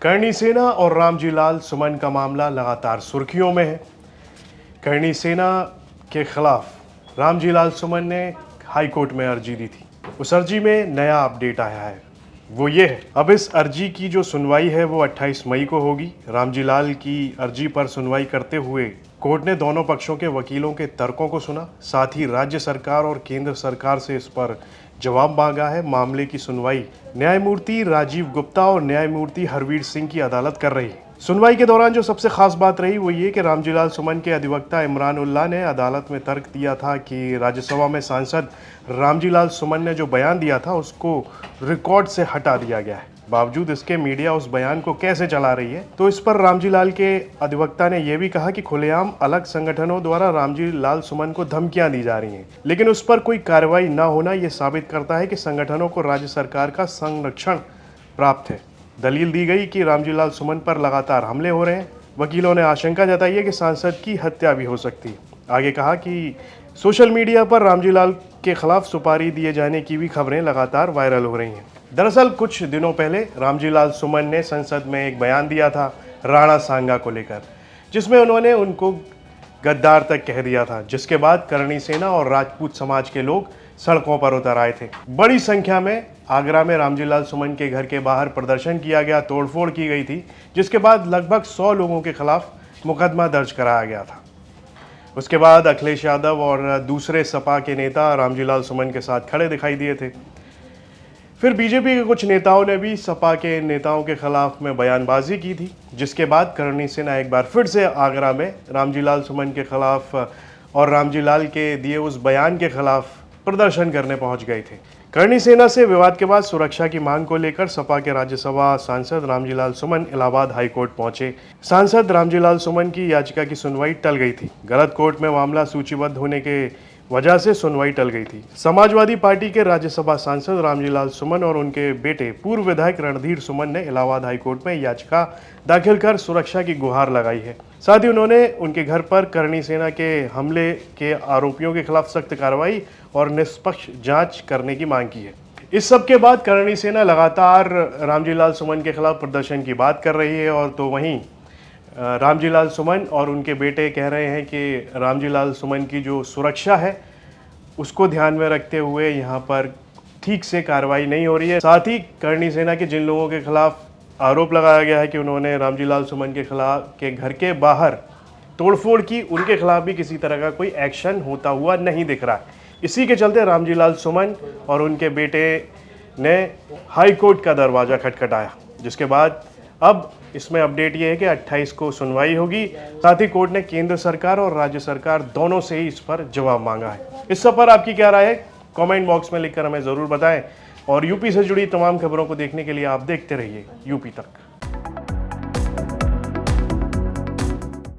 करणी सेना और रामजी लाल सुमन का मामला लगातार सुर्खियों में है। करणी सेना के खिलाफ रामजी लाल सुमन ने हाई कोर्ट में अर्जी दी थी। उस अर्जी में नया अपडेट आया है, वो ये है। अब इस अर्जी की जो सुनवाई है वो 28 मई को होगी। रामजी लाल की अर्जी पर सुनवाई करते हुए कोर्ट ने दोनों पक्षों के वकीलों के तर्कों को सुना, साथ ही राज्य सरकार और केंद्र सरकार से इस पर जवाब मांगा है। मामले की सुनवाई न्यायमूर्ति राजीव गुप्ता और न्यायमूर्ति हरवीर सिंह की अदालत कर रही है। सुनवाई के दौरान जो सबसे खास बात रही वो ये कि रामजी लाल सुमन के अधिवक्ता इमरान उल्लाह ने अदालत में तर्क दिया था कि राज्यसभा में सांसद रामजी लाल सुमन ने जो बयान दिया था उसको रिकॉर्ड से हटा दिया गया है। बावजूद इसके मीडिया उस बयान को कैसे चला रही है, तो इस पर रामजी लाल के अधिवक्ता ने यह भी कहा कि खुलेआम अलग संगठनों द्वारा रामजी लाल सुमन को धमकियां दी जा रही हैं, लेकिन उस पर कोई कार्रवाई न होना यह साबित करता है कि संगठनों को राज्य सरकार का संरक्षण प्राप्त है। दलील दी गई कि रामजी लाल सुमन पर लगातार हमले हो रहे हैं। वकीलों ने आशंका जताई है कि सांसद की हत्या भी हो सकती है। आगे कहा कि सोशल मीडिया पर रामजी लाल के खिलाफ सुपारी दिए जाने की भी खबरें लगातार वायरल हो रही हैं। दरअसल कुछ दिनों पहले रामजी लाल सुमन ने संसद में एक बयान दिया था राणा सांगा को लेकर, जिसमें उन्होंने उनको गद्दार तक कह दिया था, जिसके बाद करणी सेना और राजपूत समाज के लोग सड़कों पर उतर आए थे। बड़ी संख्या में आगरा में रामजी लाल सुमन के घर के बाहर प्रदर्शन किया गया, तोड़फोड़ की गई थी, जिसके बाद लगभग 100 लोगों के खिलाफ मुकदमा दर्ज कराया गया था। उसके बाद अखिलेश यादव और दूसरे सपा के नेता रामजी लाल सुमन के साथ खड़े दिखाई दिए थे। फिर बीजेपी के कुछ नेताओं ने भी सपा के नेताओं के खिलाफ में बयानबाजी की थी, जिसके बाद करणी सेना एक बार फिर से आगरा में रामजी लाल सुमन के खिलाफ और रामजी लाल के दिए उस बयान के खिलाफ प्रदर्शन करने पहुंच गए थे। करणी सेना से विवाद के बाद सुरक्षा की मांग को लेकर सपा के राज्यसभा सांसद रामजी लाल सुमन इलाहाबाद हाई कोर्ट पहुंचे। सांसद रामजी लाल सुमन की याचिका की सुनवाई टल गई थी। गलत कोर्ट में मामला सूचीबद्ध होने के वजह से सुनवाई टल गई थी। समाजवादी पार्टी के राज्यसभा सांसद रामजी लाल सुमन और उनके बेटे पूर्व विधायक रणधीर सुमन ने इलाहाबाद हाईकोर्ट में याचिका दाखिल कर सुरक्षा की गुहार लगाई है। साथ ही उन्होंने उनके घर पर करणी सेना के हमले के आरोपियों के खिलाफ सख्त कार्रवाई और निष्पक्ष जांच करने की मांग की है। इस सब के बाद करणी सेना लगातार रामजी लाल सुमन के खिलाफ प्रदर्शन की बात कर रही है, और तो वहीं रामजी लाल सुमन और उनके बेटे कह रहे हैं कि रामजी लाल सुमन की जो सुरक्षा है उसको ध्यान में रखते हुए यहाँ पर ठीक से कार्रवाई नहीं हो रही है। साथ ही करणी सेना के जिन लोगों के खिलाफ आरोप लगाया गया है कि उन्होंने रामजी लाल सुमन के घर के बाहर तोड़फोड़ की, उनके खिलाफ भी किसी तरह का कोई एक्शन होता हुआ नहीं दिख रहा है। इसी के चलते रामजी लाल सुमन और उनके बेटे ने हाई कोर्ट का दरवाज़ा खटखटाया, जिसके बाद अब इसमें अपडेट ये है कि 28 को सुनवाई होगी। साथ ही कोर्ट ने केंद्र सरकार और राज्य सरकार दोनों से ही इस पर जवाब मांगा है। इस सब पर आपकी क्या राय है, कमेंट बॉक्स में लिखकर हमें ज़रूर बताएं, और यूपी से जुड़ी तमाम खबरों को देखने के लिए आप देखते रहिए यूपी तक।